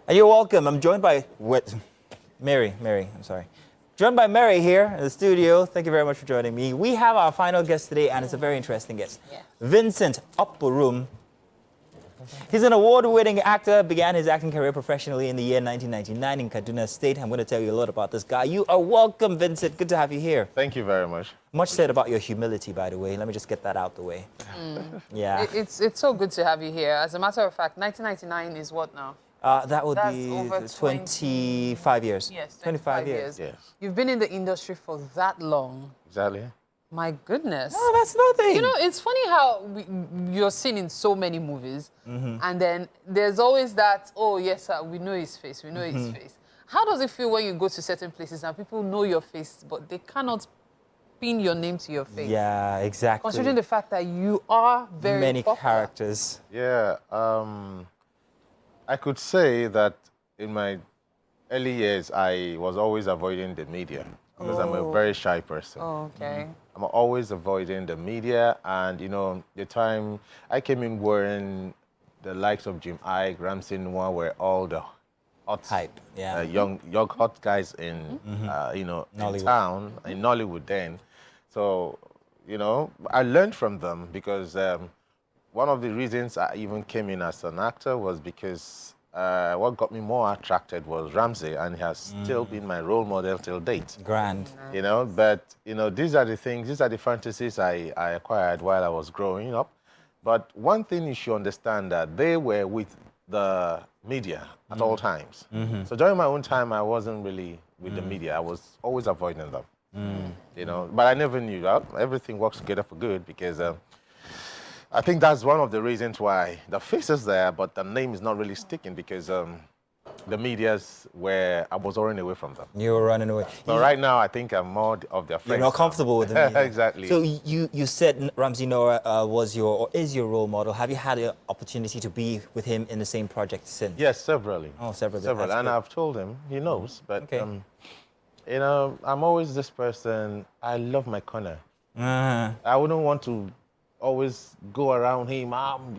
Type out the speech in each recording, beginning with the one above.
And you're welcome. I'm joined by Mary, I'm sorry. Joined by Mary here in the studio. Thank you very much for joining me. We have our final guest today, and it's a very interesting guest. Yeah. Vincent Opurum. He's an award-winning actor, began his acting career professionally in the year 1999 in Kaduna State. I'm going to tell you a lot about this guy. You are welcome, Vincent. Good to have you here. Thank you very much. Much said about your humility, by the way. Let me just get that out the way. Yeah. It's so good to have you here. As a matter of fact, 1999 is what now? That would That's be over 25 years. Yes, 25 years. Yes. You've been in the industry for that long. Exactly. My goodness. Oh, that's nothing. You know, it's funny how you're seen in so many movies, and then there's always that, oh, yes, we know his face, we know his face. How does it feel when you go to certain places and people know your face, but they cannot pin your name to your face? Yeah, exactly. Considering the fact that you are very many popular. characters. Yeah. I could say that in my early years, I was always avoiding the media because I'm a very shy person. Oh, okay. I'm always avoiding the media, and you know, the time I came in wearing the likes of Jim Ike, Ramsey, were all the hot Hype, yeah. young hot guys in you know, Nollywood. in town, in Nollywood then. So you know, I learned from them because one of the reasons I even came in as an actor was because what got me more attracted was Ramsey, and he has still been my role model till date. Grand. You know, but you know, these are the things, these are the fantasies I acquired while I was growing up. But one thing you should understand, that they were with the media at all times. So during my own time, I wasn't really with the media. I was always avoiding them. You know, but I never knew that everything works together for good, because I think that's one of the reasons why the face is there, but the name is not really sticking, because the media's where I was running away from them. You were running away. So right now, I think I'm more of their friend. You're not comfortable with the media. Exactly. So you said Ramsey Noah was your, or is your role model. Have you had the opportunity to be with him in the same project since? Yes, severally. Oh, several. Several. That's And good. I've told him, he knows, but Okay. you know, I'm always this person, I love my corner. I wouldn't want to always go around him,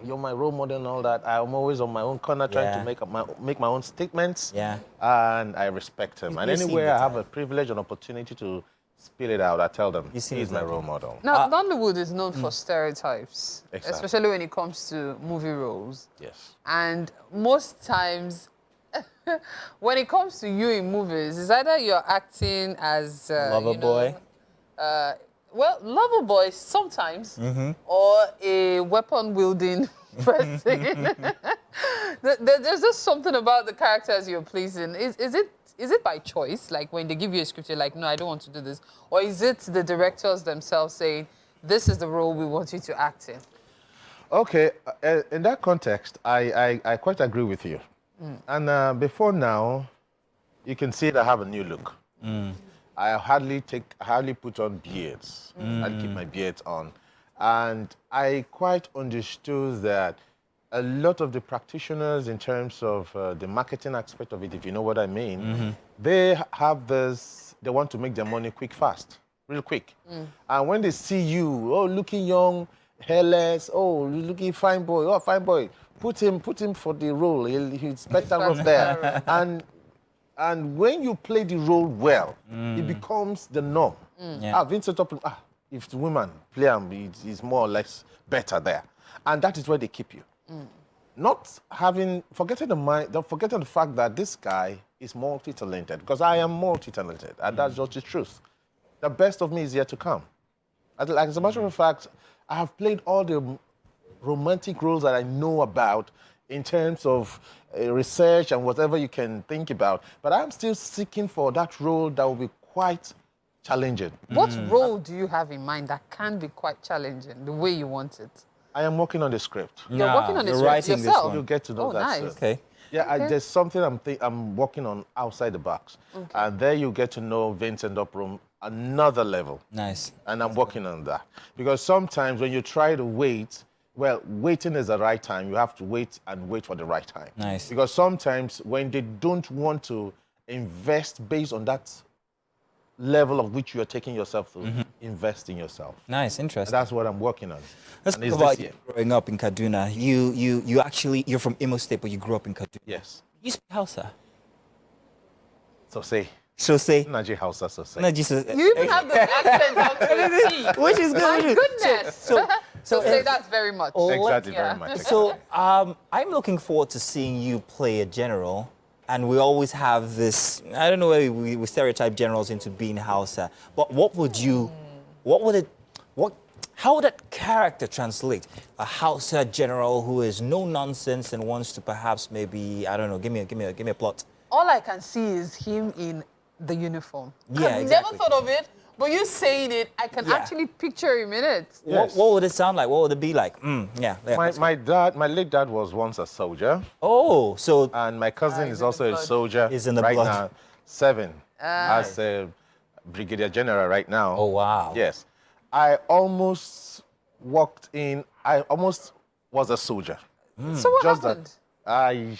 you're my role model and all that. I'm always on my own corner trying Yeah. to make my own statements. Yeah. And I respect him. And You've seen anywhere the I have time. a privilege and opportunity to spill it out, I tell them, You've seen he's the my time. role model. Now, Nollywood is known for stereotypes, Exactly. especially when it comes to movie roles. Yes. And most times, when it comes to you in movies, it's either you're acting as Lover boy. Well, lover boy sometimes, or a weapon-wielding person. There's just something about the characters you're pleasing. Is it by choice? Like when they give you a script, you're like, no, I don't want to do this, or is it the directors themselves saying, this is the role we want you to act in? Okay, in that context, I quite agree with you. And before now, you can see that I have a new look. I hardly put on beards. I keep my beards on. And I quite understood that a lot of the practitioners in terms of the marketing aspect of it, if you know what I mean, they have this, they want to make their money quick, fast, real quick. And when they see you, oh, looking young, hairless, oh, looking fine boy, oh, fine boy, put him for the role. He's better off there. And when you play the role well, it becomes the norm. Yeah. Vincent Opurum, if the women play him, he's more or less better there. And that is where they keep you. Not forgetting the fact that this guy is multi-talented, because I am multi-talented, and that's just the truth. The best of me is yet to come. As a matter of fact, I have played all the romantic roles that I know about in terms of research and whatever you can think about. But I'm still seeking for that role that will be quite challenging. What role do you have in mind that can be quite challenging, the way you want it? I am working on the script. You're working on you're it writing this yourself? one. You'll get to know Oh, that nice. soon. Okay. Yeah, Okay. there's something I'm working on outside the box. Okay. And there you get to know Vincent Opurum another level. Nice. And I'm working on that. Because sometimes when you try to wait, well, waiting is the right time. You have to wait and wait for the right time. Nice. Because sometimes when they don't want to invest based on that level of which you are taking yourself to, invest in yourself. Nice, And interesting. that's what I'm working on. Let's And talk it's about this you year. growing up in Kaduna. You're from Imo State, but you grew up in Kaduna. Yes. You speak Hausa. So say. So say. Naji Hausa, so say. No, Jesus. You even have the accent out to a T. Which is My good. goodness. So say that's very much. Exactly, Yeah. very much. So I'm looking forward to seeing you play a general. And we always have this, I don't know whether we stereotype generals into being Hausa, but how would that character translate? A Hausa general who is no nonsense and wants to perhaps maybe, I don't know, give me a plot. All I can see is him in the uniform. Yeah, I've exactly. never thought of it, but you saying it, I can actually picture him in it. Yes. What would it sound like? What would it be like? Yeah. My late dad was once a soldier, Oh, so and my cousin he's is in the also a blood. soldier. He's in the right blood. now, 7 as a brigadier general right now. Oh, wow. Yes, I almost was a soldier. So what Just happened? that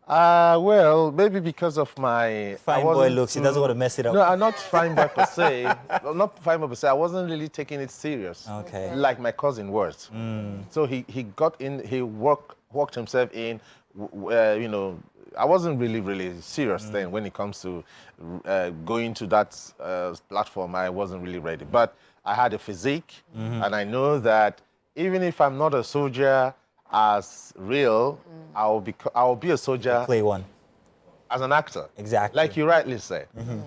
well, maybe because of my fine I boy wasn't looks, he doesn't want to mess it up. No, I'm not fine boy per se. Not fine boy per se. I wasn't really taking it serious. Okay. Like my cousin was. So he got in. He worked himself in. You know, I wasn't really serious then when it comes to going to that platform. I wasn't really ready. But I had a physique, and I know that even if I'm not a soldier as real, I'll be a soldier Play one. as an actor. Exactly. Like you rightly said.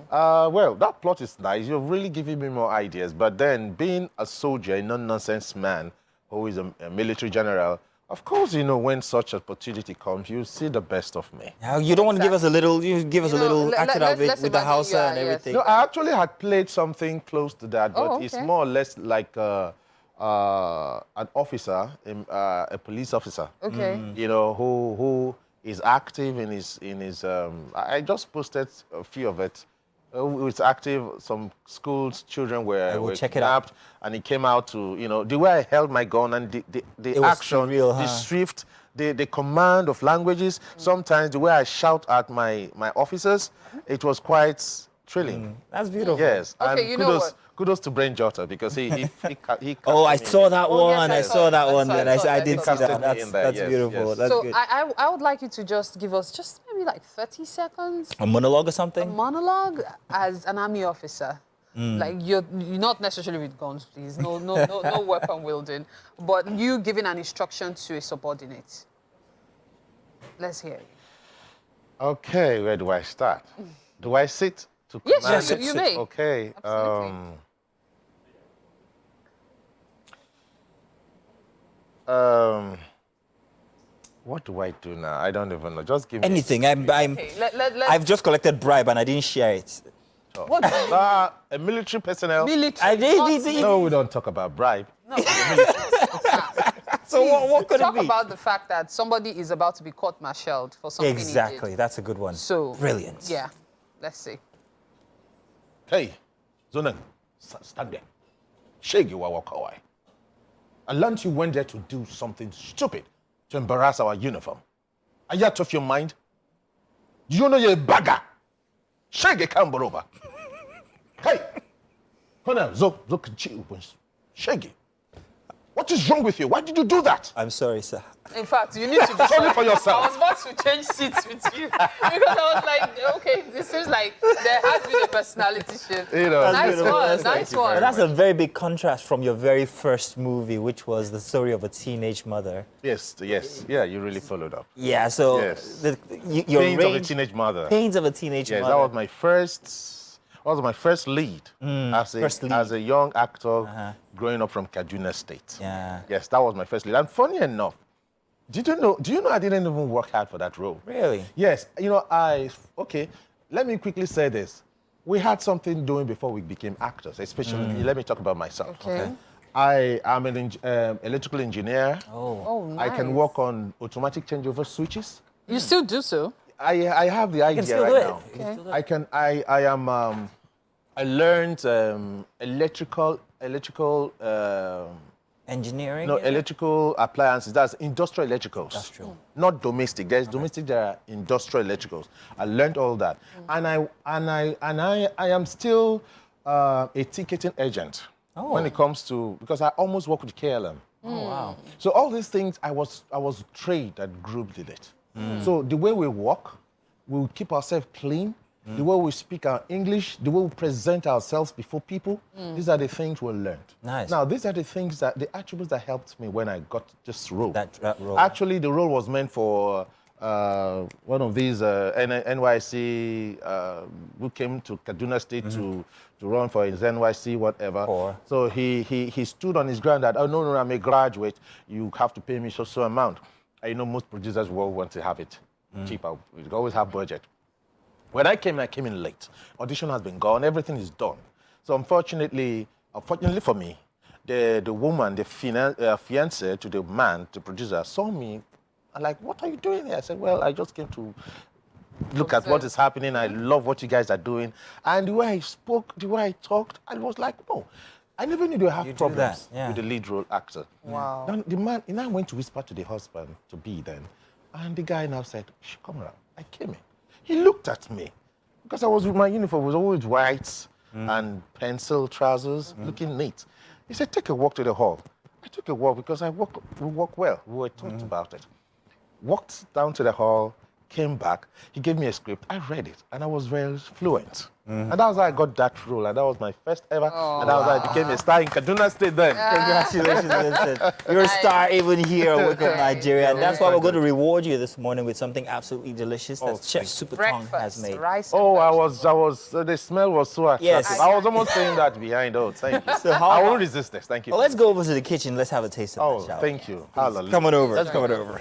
Well, that plot is nice. You're really giving me more ideas. But then being a soldier, a no-nonsense man who is a military general, of course, you know, when such opportunity comes, you see the best of me. Now, you don't want to give us a little, act it out let's with the imagine Hausa you are, and yes. everything. No, I actually had played something close to that, but Oh, it's okay. more or less like an officer, a police officer. Okay. You know, who is active in his I just posted a few of it. It's active. Some schools children were check it out. kidnapped, and he came out to, you know, the way I held my gun and the It was action, surreal, the huh? swift, the command of languages. Sometimes the way I shout at my officers, it was quite thrilling. That's beautiful. Yes, Okay, and you know what? kudos to Brain Jotter because he Oh, I casted me saw in. that Oh, yes, one. I I saw saw it. that I one. saw it. And I did I see saw that. it. That's Yes, beautiful. yes. That's So good. I would like you to just give us just maybe like 30 seconds A monologue or something? monologue as an army officer. Like you're not necessarily with guns, please. No weapon wielding, but you giving an instruction to a subordinate. Let's hear it. Okay, where do I start? Do I sit to Yes, command you- it? you may. Okay. Absolutely. What do I do now? I don't even know. Just give me Anything. Okay, I've just collected bribe and I didn't share it. what a military personnel. military? I did- not- did- No, we don't talk about bribe. So what could Talk it be? about the fact that somebody is about to be court-martialed for something he Exactly. did. That's a good one. So Brilliant. Yeah, let's see. Hey, Zonan, stand there. Shake your wakawai. I learned you went there to do something stupid to embarrass our uniform. Are you out of your mind? Do you know you're a bagger? Shake it, come over. Hey, Colonel, shake it. What is wrong with you? Why did you do that? I'm sorry, sir. In fact, you need to be Sorry for yourself. I was about to change seats with you because I was like, okay, this seems like there has been a personality shift. You know, Nice beautiful. one, That's- nice thank you one. But that's a very big contrast from your very first movie, which was the story of a teenage mother. Yes. Yeah, you really followed up. Yeah, so Yes. your Pains of a range- teenage mother. Pains of a Teenage Yes, Mother. that was my first lead first lead. as a young actor growing up from Kaduna State. Yeah. Yes, that was my first lead. And funny enough, do you know I didn't even work hard for that role? Really? Yes, you know, let me quickly say this. We had something doing before we became actors, especially, let me talk about myself. Okay. I am an electrical engineer. Oh, nice. I can work on automatic changeover switches. You still do so? I have the idea still right do it. now. You can still do it. I learned electrical Engineering? no is it? electrical appliances. That's industrial electricals. Industrial. Not domestic. There's domestic. There are industrial electricals. I learned all that, and I am still a ticketing agent when it comes to, because I almost work with KLM. Oh, wow. So all these things I was trained and groomed in it. So the way we walk, we keep ourselves clean. The way we speak our English, the way we present ourselves before people, these are the things we learned. Nice. Now, these are the attributes that helped me when I got this role. That role. Actually, the role was meant for one of these NYC who came to Kaduna State to run for his NYC, whatever. So he stood on his ground that, oh, no, I'm a graduate. You have to pay me so amount. I know most producers will want to have it cheaper. We always have budget. When I came in late. Audition has been gone. Everything is done. So unfortunately for me, the woman, the fiance to the man, the producer, saw me. I'm like, what are you doing here? I said, well, I just came to look at what is happening. I love what you guys are doing. And the way I spoke, the way I talked, I was like, no. I never knew they have problems with the lead role actor. Wow. Now, the man, I went to whisper to the husband, to be then. And the guy now said, come around. I came in. He looked at me because I was with my uniform, was always white and pencil trousers, looking neat. He said, take a walk to the hall. I took a walk because we walk well. We were talked about it. Walked down to the hall, came back. He gave me a script. I read it, and I was very fluent. And that was how I got that role, and that was my first ever. And that was how I became a star in Kaduna State then. Congratulations, Vincent. You're a star even here at Wake Up Nigeria. And that's why we're going to reward you this morning with something absolutely delicious that Chef Super Tong has made. Rice The smell was so attractive. Yes. I was almost saying that behind. Oh, thank you. So I won't resist this. Thank you. Well, let's go over to the kitchen. Let's have a taste of that, shall we? Thank you. Hallelujah. Come on over. Let's come on over.